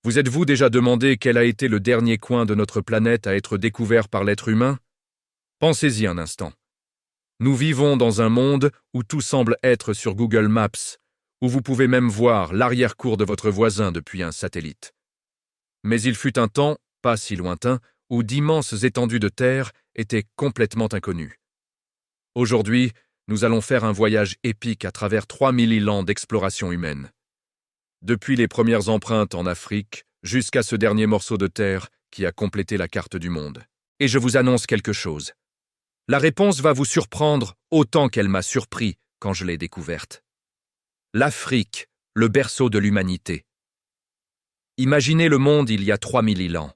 Vous êtes-vous déjà demandé quel a été le dernier coin de notre planète à être découvert par l'être humain? Pensez-y un instant. Nous vivons dans un monde où tout semble être sur Google Maps, où vous pouvez même voir l'arrière-cour de votre voisin depuis un satellite. Mais il fut un temps, pas si lointain, où d'immenses étendues de terre étaient complètement inconnues. Aujourd'hui, nous allons faire un voyage épique à travers 3000 ans d'exploration humaine. Depuis les premières empreintes en Afrique, jusqu'à ce dernier morceau de terre qui a complété la carte du monde. Et je vous annonce quelque chose. La réponse va vous surprendre autant qu'elle m'a surpris quand je l'ai découverte. L'Afrique, le berceau de l'humanité. Imaginez le monde il y a 3000 ans.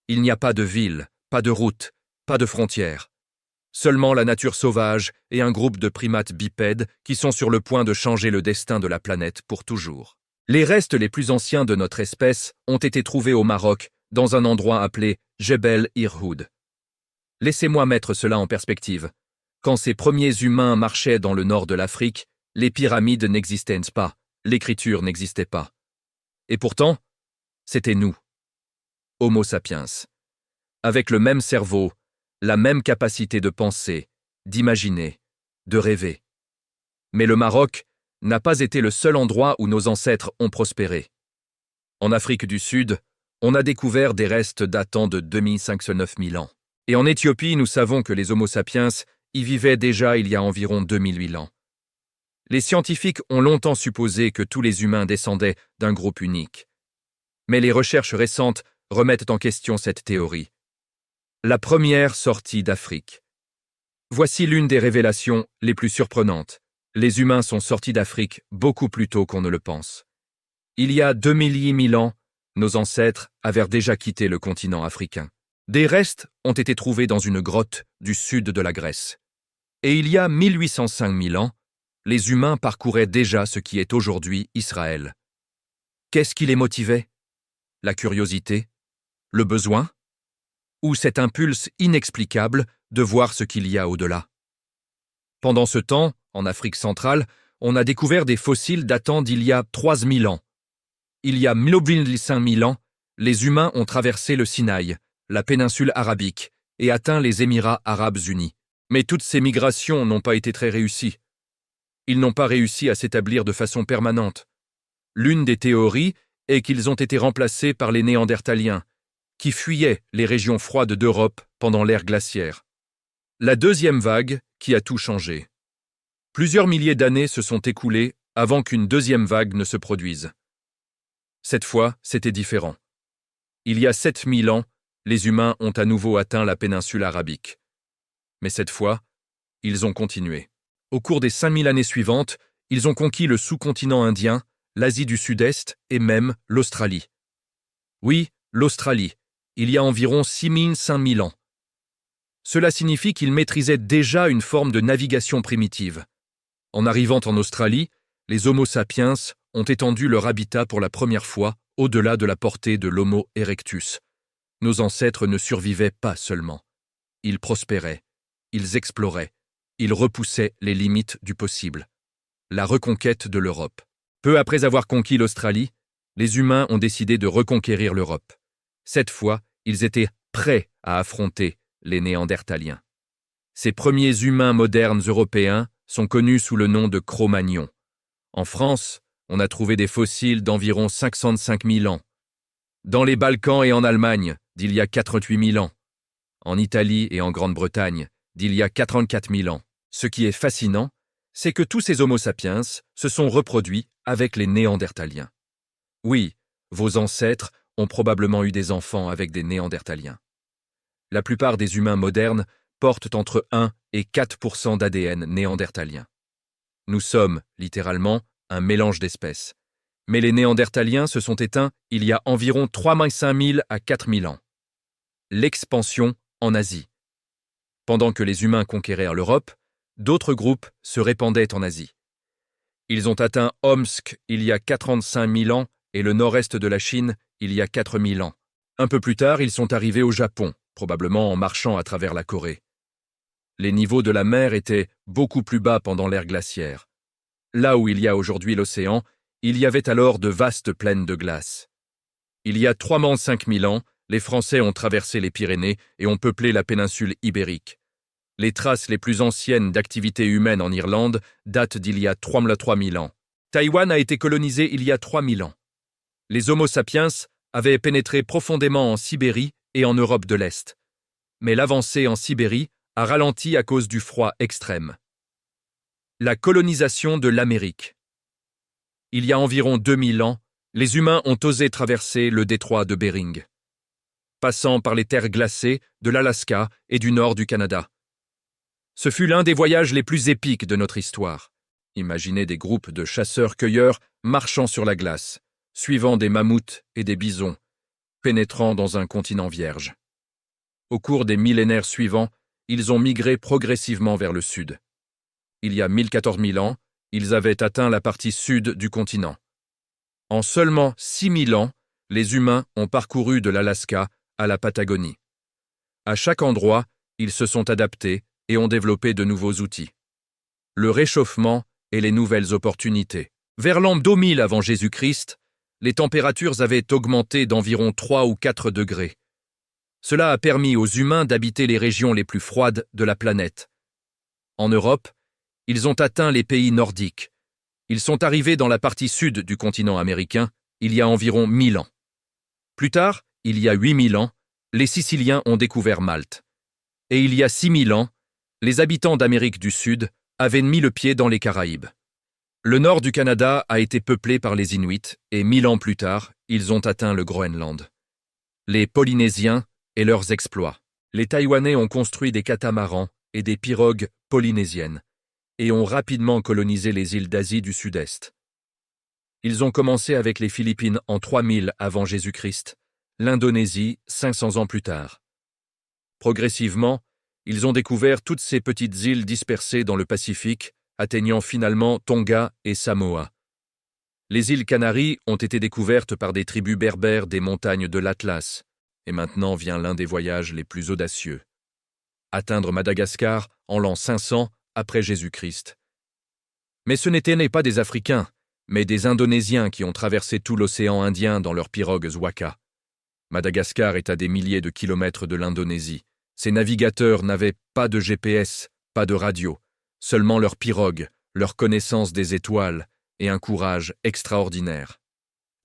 Il n'y a pas de ville, pas de route, pas de frontières. Seulement la nature sauvage et un groupe de primates bipèdes qui sont sur le point de changer le destin de la planète pour toujours. Les restes les plus anciens de notre espèce ont été trouvés au Maroc, dans un endroit appelé Jebel Irhoud. Laissez-moi mettre cela en perspective. Quand ces premiers humains marchaient dans le nord de l'Afrique, les pyramides n'existaient pas, l'écriture n'existait pas. Et pourtant, c'était nous, Homo sapiens. Avec le même cerveau, la même capacité de penser, d'imaginer, de rêver. Mais le Maroc n'a pas été le seul endroit où nos ancêtres ont prospéré. En Afrique du Sud, on a découvert des restes datant de 2509 000 ans. Et en Éthiopie, nous savons que les Homo sapiens y vivaient déjà il y a environ 2000 ans. Les scientifiques ont longtemps supposé que tous les humains descendaient d'un groupe unique. Mais les recherches récentes remettent en question cette théorie. La première sortie d'Afrique. Voici l'une des révélations les plus surprenantes. Les humains sont sortis d'Afrique beaucoup plus tôt qu'on ne le pense. Il y a 2000 ans, nos ancêtres avaient déjà quitté le continent africain. Des restes ont été trouvés dans une grotte du sud de la Grèce. Et il y a 1805 000 ans, les humains parcouraient déjà ce qui est aujourd'hui Israël. Qu'est-ce qui les motivait? La curiosité? Le besoin? Ou cet impulse inexplicable de voir ce qu'il y a au-delà? Pendant ce temps, en Afrique centrale, on a découvert des fossiles datant d'il y a 3000 ans. Il y a 15 000 ans, les humains ont traversé le Sinaï, la péninsule arabique, et atteint les Émirats arabes unis. Mais toutes ces migrations n'ont pas été très réussies. Ils n'ont pas réussi à s'établir de façon permanente. L'une des théories est qu'ils ont été remplacés par les Néandertaliens, qui fuyaient les régions froides d'Europe pendant l'ère glaciaire. La deuxième vague qui a tout changé. Plusieurs milliers d'années se sont écoulées avant qu'une deuxième vague ne se produise. Cette fois, c'était différent. Il y a 7000 ans, les humains ont à nouveau atteint la péninsule arabique. Mais cette fois, ils ont continué. Au cours des 5000 années suivantes, ils ont conquis le sous-continent indien, l'Asie du Sud-Est et même l'Australie. Oui, l'Australie, il y a environ 5000 ans. Cela signifie qu'ils maîtrisaient déjà une forme de navigation primitive. En arrivant en Australie, les Homo sapiens ont étendu leur habitat pour la première fois au-delà de la portée de l'Homo erectus. Nos ancêtres ne survivaient pas seulement. Ils prospéraient, ils exploraient, ils repoussaient les limites du possible. La reconquête de l'Europe. Peu après avoir conquis l'Australie, les humains ont décidé de reconquérir l'Europe. Cette fois, ils étaient prêts à affronter les Néandertaliens. Ces premiers humains modernes européens sont connus sous le nom de Cro-Magnons. En France, on a trouvé des fossiles d'environ 505 000 ans. Dans les Balkans et en Allemagne, d'il y a 48 000 ans. En Italie et en Grande-Bretagne, d'il y a 44 000 ans. Ce qui est fascinant, c'est que tous ces Homo sapiens se sont reproduits avec les Néandertaliens. Oui, vos ancêtres ont probablement eu des enfants avec des Néandertaliens. La plupart des humains modernes portent entre 1 et 4% d'ADN néandertalien. Nous sommes, littéralement, un mélange d'espèces. Mais les Néandertaliens se sont éteints il y a environ 35 000 à 4 000 ans. L'expansion en Asie. Pendant que les humains conquérèrent l'Europe, d'autres groupes se répandaient en Asie. Ils ont atteint Omsk il y a 45 000 ans et le nord-est de la Chine il y a 4 000 ans. Un peu plus tard, ils sont arrivés au Japon, probablement en marchant à travers la Corée. Les niveaux de la mer étaient beaucoup plus bas pendant l'ère glaciaire. Là où il y a aujourd'hui l'océan, il y avait alors de vastes plaines de glace. Il y a 3,5 000 ans, les Français ont traversé les Pyrénées et ont peuplé la péninsule ibérique. Les traces les plus anciennes d'activité humaine en Irlande datent d'il y a 3 000 ans. Taïwan a été colonisé il y a 3 000 ans. Les Homo sapiens avaient pénétré profondément en Sibérie et en Europe de l'Est. Mais l'avancée en Sibérie a ralenti à cause du froid extrême. La colonisation de l'Amérique. Il y a environ 2000 ans, les humains ont osé traverser le détroit de Bering, passant par les terres glacées de l'Alaska et du nord du Canada. Ce fut l'un des voyages les plus épiques de notre histoire. Imaginez des groupes de chasseurs-cueilleurs marchant sur la glace, suivant des mammouths et des bisons, pénétrant dans un continent vierge. Au cours des millénaires suivants, ils ont migré progressivement vers le sud. Il y a 1014 000 ans, ils avaient atteint la partie sud du continent. En seulement 6000 ans, les humains ont parcouru de l'Alaska à la Patagonie. À chaque endroit, ils se sont adaptés et ont développé de nouveaux outils. Le réchauffement et les nouvelles opportunités. Vers l'an 2000 avant Jésus-Christ, les températures avaient augmenté d'environ 3 ou 4 degrés. Cela a permis aux humains d'habiter les régions les plus froides de la planète. En Europe, ils ont atteint les pays nordiques. Ils sont arrivés dans la partie sud du continent américain il y a environ 1000 ans. Plus tard, il y a 8000 ans, les Siciliens ont découvert Malte. Et il y a 6000 ans, les habitants d'Amérique du Sud avaient mis le pied dans les Caraïbes. Le nord du Canada a été peuplé par les Inuits et 1000 ans plus tard, ils ont atteint le Groenland. Les Polynésiens et leurs exploits. Les Taïwanais ont construit des catamarans et des pirogues polynésiennes et ont rapidement colonisé les îles d'Asie du Sud-Est. Ils ont commencé avec les Philippines en 3000 avant Jésus-Christ, l'Indonésie 500 ans plus tard. Progressivement, ils ont découvert toutes ces petites îles dispersées dans le Pacifique, atteignant finalement Tonga et Samoa. Les îles Canaries ont été découvertes par des tribus berbères des montagnes de l'Atlas, et maintenant vient l'un des voyages les plus audacieux. Atteindre Madagascar en l'an 500 après Jésus-Christ. Mais ce n'étaient pas des Africains, mais des Indonésiens qui ont traversé tout l'océan Indien dans leurs pirogues Waka. Madagascar est à des milliers de kilomètres de l'Indonésie. Ces navigateurs n'avaient pas de GPS, pas de radio, seulement leurs pirogues, leur connaissance des étoiles et un courage extraordinaire.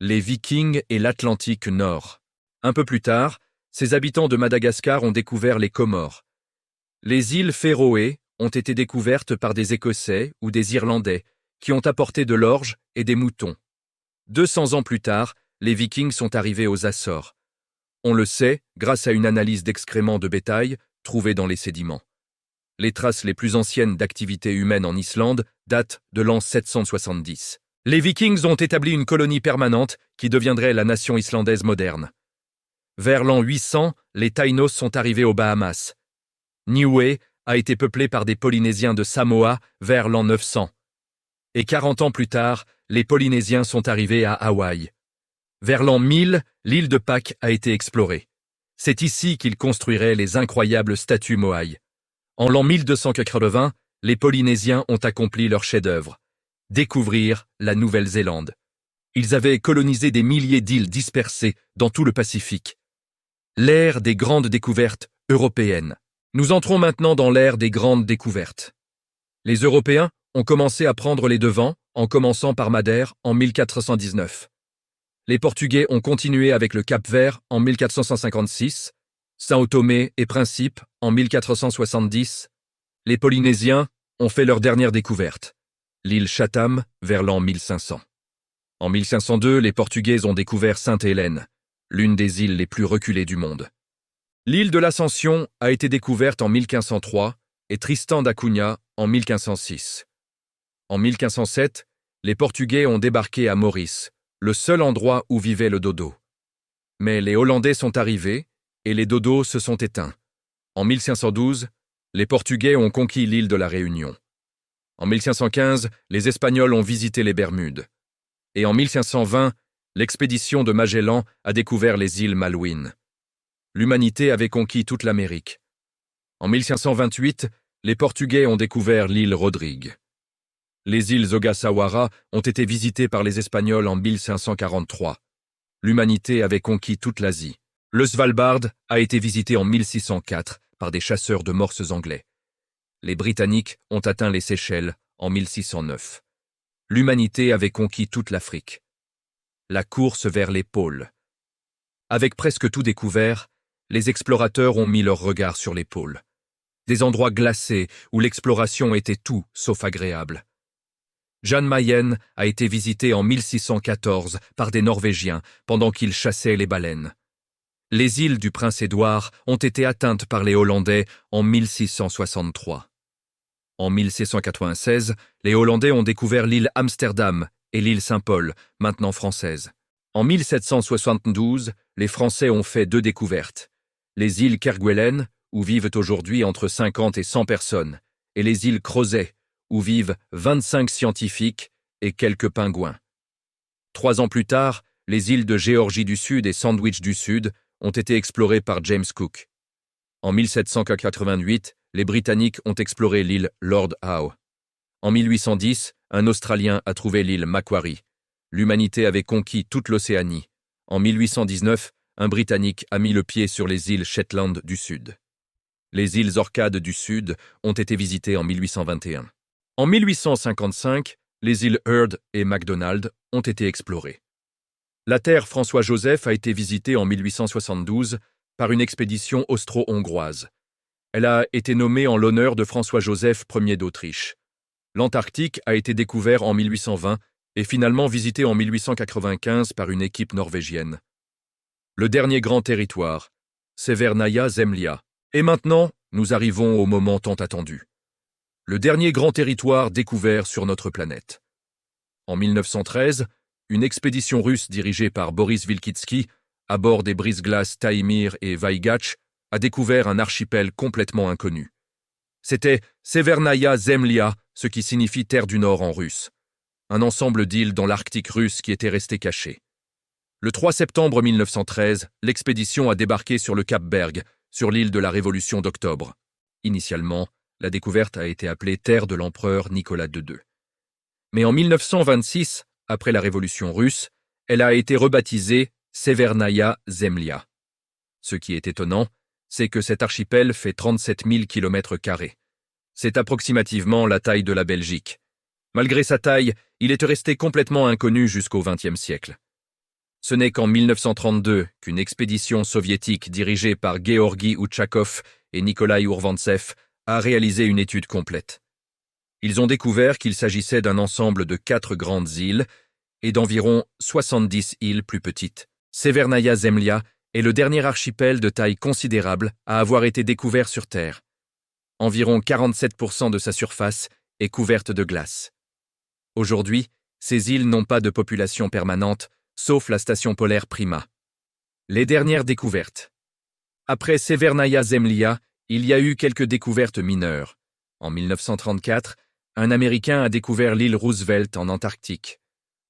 Les Vikings et l'Atlantique Nord. Un peu plus tard, ces habitants de Madagascar ont découvert les Comores. Les îles Féroé ont été découvertes par des Écossais ou des Irlandais qui ont apporté de l'orge et des moutons. 200 ans plus tard, les Vikings sont arrivés aux Açores. On le sait grâce à une analyse d'excréments de bétail trouvés dans les sédiments. Les traces les plus anciennes d'activité humaine en Islande datent de l'an 770. Les Vikings ont établi une colonie permanente qui deviendrait la nation islandaise moderne. Vers l'an 800, les Taïnos sont arrivés aux Bahamas. Niue a été peuplé par des Polynésiens de Samoa vers l'an 900. Et 40 ans plus tard, les Polynésiens sont arrivés à Hawaï. Vers l'an 1000, l'île de Pâques a été explorée. C'est ici qu'ils construiraient les incroyables statues Moai. En l'an 1280, les Polynésiens ont accompli leur chef-d'œuvre, découvrir la Nouvelle-Zélande. Ils avaient colonisé des milliers d'îles dispersées dans tout le Pacifique. L'ère des grandes découvertes européennes. Nous entrons maintenant dans l'ère des grandes découvertes. Les Européens ont commencé à prendre les devants en commençant par Madère en 1419. Les Portugais ont continué avec le Cap-Vert en 1456, São Tomé et Principe en 1470. Les Polynésiens ont fait leur dernière découverte, l'île Chatham vers l'an 1500. En 1502, les Portugais ont découvert Sainte-Hélène, l'une des îles les plus reculées du monde. L'île de l'Ascension a été découverte en 1503 et Tristan da Cunha en 1506. En 1507, les Portugais ont débarqué à Maurice, le seul endroit où vivait le dodo. Mais les Hollandais sont arrivés et les dodos se sont éteints. En 1512, les Portugais ont conquis l'île de la Réunion. En 1515, les Espagnols ont visité les Bermudes. Et en 1520, l'expédition de Magellan a découvert les îles Malouines. L'humanité avait conquis toute l'Amérique. En 1528, les Portugais ont découvert l'île Rodrigue. Les îles Ogasawara ont été visitées par les Espagnols en 1543. l'humanité avait conquis toute l'Asie. Le Svalbard a été visité en 1604 par des chasseurs de morses anglais. Les Britanniques ont atteint les Seychelles en 1609. L'humanité avait conquis toute l'Afrique. La course vers les pôles. Avec presque tout découvert, les explorateurs ont mis leur regard sur les pôles. Des endroits glacés où l'exploration était tout sauf agréable. Jan Mayen a été visité en 1614 par des Norvégiens pendant qu'ils chassaient les baleines. Les îles du Prince-Édouard ont été atteintes par les Hollandais en 1663. En 1696, les Hollandais ont découvert l'île Amsterdam et l'île Saint-Paul, maintenant française. En 1772, les Français ont fait 2 découvertes. Les îles Kerguelen, où vivent aujourd'hui entre 50 et 100 personnes, et les îles Crozet, où vivent 25 scientifiques et quelques pingouins. 3 ans plus tard, les îles de Géorgie du Sud et Sandwich du Sud ont été explorées par James Cook. En 1788, les Britanniques ont exploré l'île Lord Howe. En 1810, un Australien a trouvé l'île Macquarie. L'humanité avait conquis toute l'Océanie. En 1819, un Britannique a mis le pied sur les îles Shetland du Sud. Les îles Orcades du Sud ont été visitées en 1821. En 1855, les îles Heard et McDonald ont été explorées. La terre François-Joseph a été visitée en 1872 par une expédition austro-hongroise. Elle a été nommée en l'honneur de François-Joseph Ier d'Autriche. L'Antarctique a été découvert en 1820 et finalement visité en 1895 par une équipe norvégienne. Le dernier grand territoire, Severnaya Zemlya. Et maintenant, nous arrivons au moment tant attendu. Le dernier grand territoire découvert sur notre planète. En 1913, une expédition russe dirigée par Boris Vilkitsky, à bord des brise-glaces Taimyr et Vaïgatch, a découvert un archipel complètement inconnu. C'était Severnaya Zemlya, ce qui signifie Terre du Nord en russe. Un ensemble d'îles dans l'Arctique russe qui était resté caché. Le 3 septembre 1913, l'expédition a débarqué sur le Cap Berg, sur l'île de la Révolution d'octobre. Initialement, la découverte a été appelée Terre de l'empereur Nicolas II. Mais en 1926, après la Révolution russe, elle a été rebaptisée Severnaya Zemlya. Ce qui est étonnant, c'est que cet archipel fait 37 000 km². C'est approximativement la taille de la Belgique. Malgré sa taille, il est resté complètement inconnu jusqu'au XXe siècle. Ce n'est qu'en 1932 qu'une expédition soviétique dirigée par Georgi Outchakov et Nikolai Ourvantsev a réalisé une étude complète. Ils ont découvert qu'il s'agissait d'un ensemble de 4 grandes îles et d'environ 70 îles plus petites. Severnaya Zemlya est le dernier archipel de taille considérable à avoir été découvert sur Terre. Environ 47% de sa surface est couverte de glace. Aujourd'hui, ces îles n'ont pas de population permanente, sauf la station polaire Prima. Les dernières découvertes. Après Severnaya Zemlya, il y a eu quelques découvertes mineures. En 1934, un Américain a découvert l'île Roosevelt en Antarctique.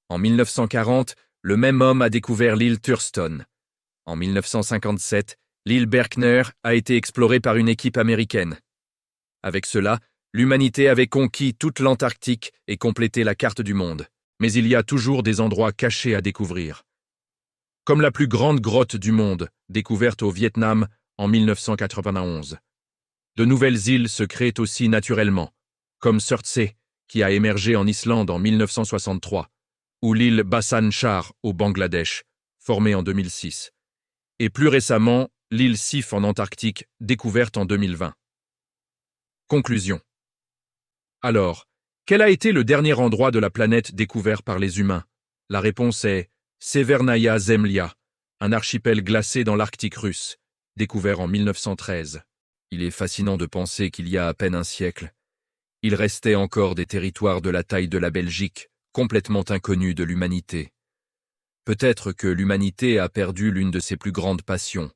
En 1940, le même homme a découvert l'île Thurston. En 1957, l'île Berkner a été explorée par une équipe américaine. Avec cela, l'humanité avait conquis toute l'Antarctique et complété la carte du monde. Mais il y a toujours des endroits cachés à découvrir. Comme la plus grande grotte du monde, découverte au Vietnam en 1991. De nouvelles îles se créent aussi naturellement, comme Surtsey, qui a émergé en Islande en 1963, ou l'île Bhasan Char au Bangladesh, formée en 2006, et plus récemment l'île Sif en Antarctique, découverte en 2020. Conclusion. Alors, quel a été le dernier endroit de la planète découvert par les humains? La réponse est Severnaya Zemlya, un archipel glacé dans l'Arctique russe, découvert en 1913. Il est fascinant de penser qu'il y a à peine un siècle, il restait encore des territoires de la taille de la Belgique, complètement inconnus de l'humanité. Peut-être que l'humanité a perdu l'une de ses plus grandes passions,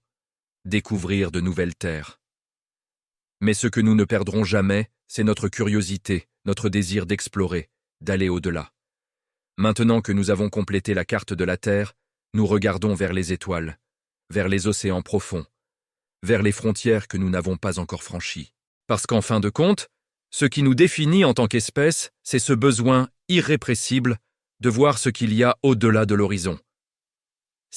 découvrir de nouvelles terres. Mais ce que nous ne perdrons jamais, c'est notre curiosité, notre désir d'explorer, d'aller au-delà. Maintenant que nous avons complété la carte de la Terre, nous regardons vers les étoiles, vers les océans profonds, vers les frontières que nous n'avons pas encore franchies. Parce qu'en fin de compte, ce qui nous définit en tant qu'espèce, c'est ce besoin irrépressible de voir ce qu'il y a au-delà de l'horizon.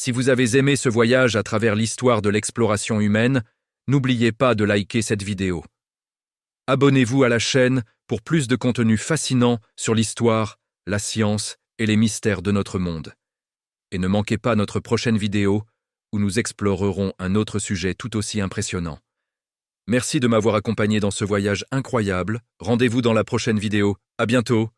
Si vous avez aimé ce voyage à travers l'histoire de l'exploration humaine, n'oubliez pas de liker cette vidéo. Abonnez-vous à la chaîne pour plus de contenu fascinant sur l'histoire, la science et les mystères de notre monde. Et ne manquez pas notre prochaine vidéo où nous explorerons un autre sujet tout aussi impressionnant. Merci de m'avoir accompagné dans ce voyage incroyable. Rendez-vous dans la prochaine vidéo. À bientôt.